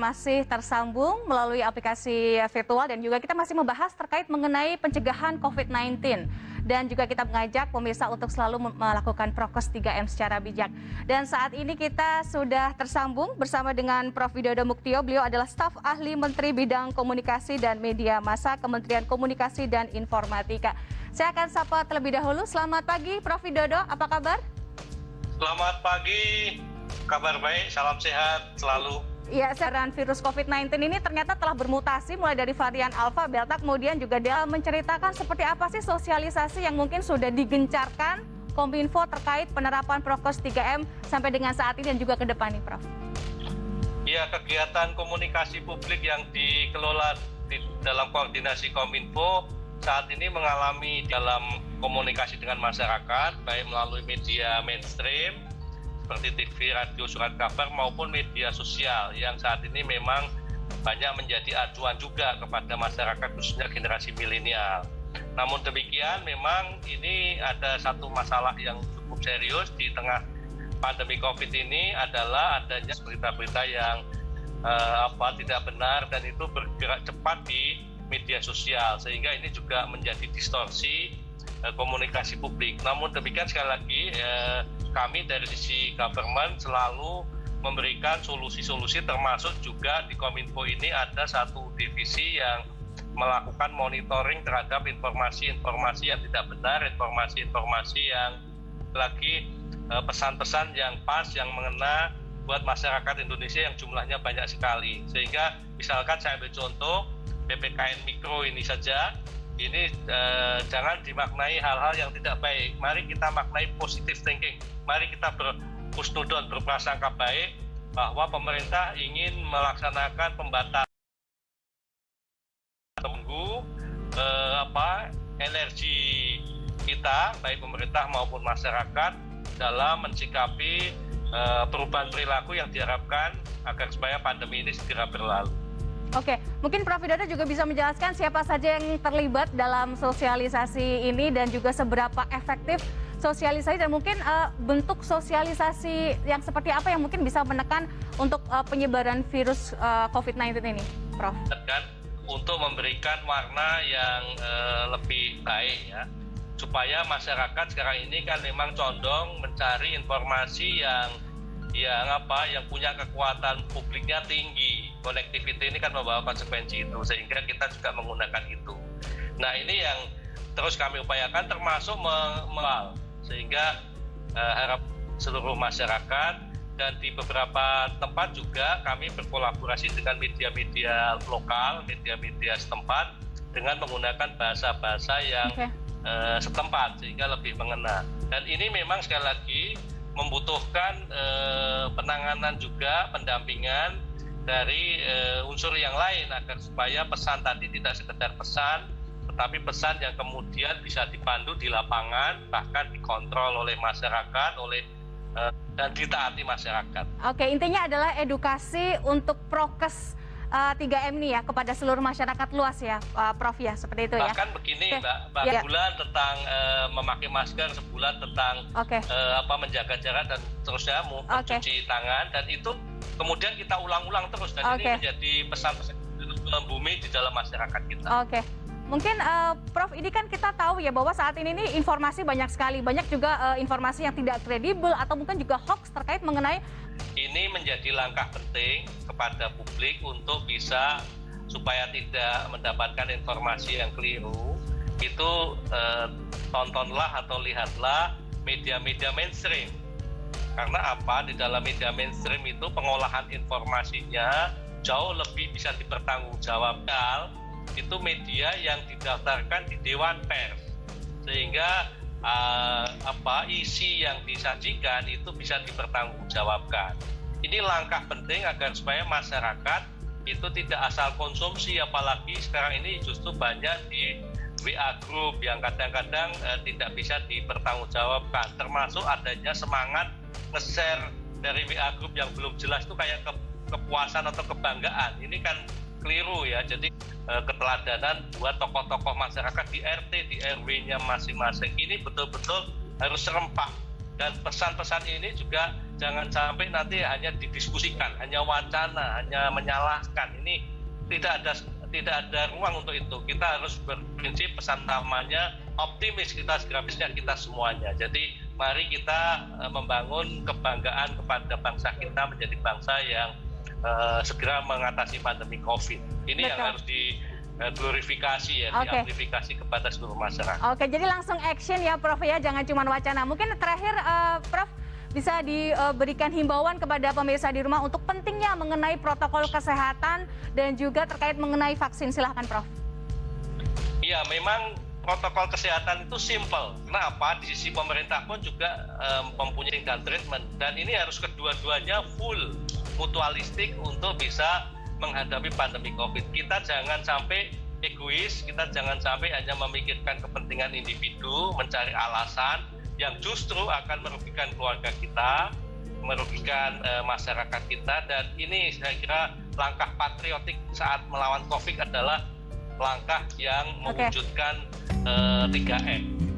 masih tersambung melalui aplikasi virtual dan juga kita masih membahas terkait mengenai pencegahan COVID-19. Dan juga kita mengajak pemirsa untuk selalu melakukan prokes 3M secara bijak. Dan saat ini kita sudah tersambung bersama dengan Prof. Widodo Muktio. Beliau adalah staf ahli Menteri Bidang Komunikasi dan Media Massa Kementerian Komunikasi dan Informatika. Saya akan sapa terlebih dahulu. Selamat pagi Prof. Widodo, apa kabar? Selamat pagi, kabar baik, salam sehat selalu. Ya, varian virus COVID-19 ini ternyata telah bermutasi mulai dari varian Alpha, Delta, kemudian juga dia menceritakan seperti apa sih sosialisasi yang mungkin sudah digencarkan Kominfo terkait penerapan prokes 3M sampai dengan saat ini dan juga ke depan nih, Prof. Ya, kegiatan komunikasi publik yang dikelola dalam koordinasi Kominfo saat ini mengalami dalam komunikasi dengan masyarakat, baik melalui media mainstream, seperti TV, radio, surat kabar maupun media sosial yang saat ini memang banyak menjadi acuan juga kepada masyarakat khususnya generasi milenial. Namun demikian memang ini ada satu masalah yang cukup serius di tengah pandemi COVID ini adalah adanya berita-berita yang tidak benar dan itu bergerak cepat di media sosial sehingga ini juga menjadi distorsi komunikasi publik. Namun demikian sekali lagi kami dari sisi government selalu memberikan solusi-solusi termasuk juga di Kominfo ini ada satu divisi yang melakukan monitoring terhadap informasi-informasi yang tidak benar, informasi-informasi yang lagi pesan-pesan yang pas, yang mengena buat masyarakat Indonesia yang jumlahnya banyak sekali. Sehingga misalkan saya ambil contoh PPKM Mikro ini saja, ini jangan dimaknai hal-hal yang tidak baik. Mari kita maknai positive thinking. Mari kita berhusnudon, berprasangka baik bahwa pemerintah ingin melaksanakan pembatasan menunggu energi kita, baik pemerintah maupun masyarakat dalam mensikapi perubahan perilaku yang diharapkan agar supaya pandemi ini segera berlalu. Oke, mungkin Prof. Widodo juga bisa menjelaskan siapa saja yang terlibat dalam sosialisasi ini dan juga seberapa efektif sosialisasi dan mungkin bentuk sosialisasi yang seperti apa yang mungkin bisa menekan untuk penyebaran virus COVID-19 ini, Prof. Untuk memberikan warna yang lebih baik ya, supaya masyarakat sekarang ini kan memang condong mencari informasi yang punya kekuatan publiknya tinggi. Connectivity ini kan membawa konsekuensi itu, sehingga kita juga menggunakan itu. Nah ini yang terus kami upayakan termasuk sehingga harap seluruh masyarakat dan di beberapa tempat juga kami berkolaborasi dengan media-media lokal, media-media setempat dengan menggunakan bahasa-bahasa yang setempat sehingga lebih mengena. Dan ini memang sekali lagi membutuhkan penanganan juga, pendampingan dari unsur yang lain agar supaya pesan tadi tidak sekedar pesan, tetapi pesan yang kemudian bisa dipandu di lapangan, bahkan dikontrol oleh masyarakat, dan ditaati masyarakat. Oke, intinya adalah edukasi untuk prokes 3M ini ya kepada seluruh masyarakat luas ya, Prof ya, seperti itu ya. Bahkan begini, Mbak, sebulan tentang memakai masker, sebulan tentang menjaga jarak dan terusnya mencuci tangan, dan itu kemudian kita ulang-ulang terus dan ini menjadi pesan-pesan membumi di dalam masyarakat kita. Oke. Mungkin Prof, ini kan kita tahu ya bahwa saat ini nih informasi banyak sekali, banyak juga informasi yang tidak kredibel atau mungkin juga hoax terkait mengenai. Ini menjadi langkah penting kepada publik untuk bisa supaya tidak mendapatkan informasi yang keliru. Itu tontonlah atau lihatlah media-media mainstream. Karena apa? Di dalam media mainstream itu pengolahan informasinya jauh lebih bisa dipertanggungjawabkan. Itu media yang didaftarkan di Dewan Pers, sehingga isi yang disajikan itu bisa dipertanggungjawabkan. Ini langkah penting agar supaya masyarakat itu tidak asal konsumsi, apalagi sekarang ini justru banyak di WA group yang kadang-kadang tidak bisa dipertanggungjawabkan, termasuk adanya semangat nge-share dari WA group yang belum jelas itu kayak kepuasan atau kebanggaan. Ini kan keliru ya, jadi keteladanan buat tokoh-tokoh masyarakat di RT, di RW-nya masing-masing ini betul-betul harus serempak. Dan pesan-pesan ini juga jangan sampai nanti hanya didiskusikan, hanya wacana, hanya menyalahkan. Ini tidak ada ruang untuk itu. Kita harus berprinsip pesan utamanya optimis, kita semuanya. Jadi mari kita membangun kebanggaan kepada bangsa kita menjadi bangsa yang segera mengatasi pandemi COVID. Ini yang harus glorifikasi ya, diamplifikasi kepada seluruh masyarakat. Oke, jadi langsung action ya Prof ya, jangan cuma wacana. Mungkin terakhir Prof bisa diberikan himbauan kepada pemirsa di rumah untuk pentingnya mengenai protokol kesehatan dan juga terkait mengenai vaksin. Silahkan Prof. Iya, memang protokol kesehatan itu simple. Kenapa? Di sisi pemerintah pun juga mempunyai treatment, dan ini harus kedua-duanya full mutualistik untuk bisa menghadapi pandemi COVID. Kita jangan sampai egois, kita jangan sampai hanya memikirkan kepentingan individu, mencari alasan yang justru akan merugikan keluarga kita, merugikan masyarakat kita. Dan ini saya kira langkah patriotik saat melawan COVID adalah langkah yang mewujudkan 3M.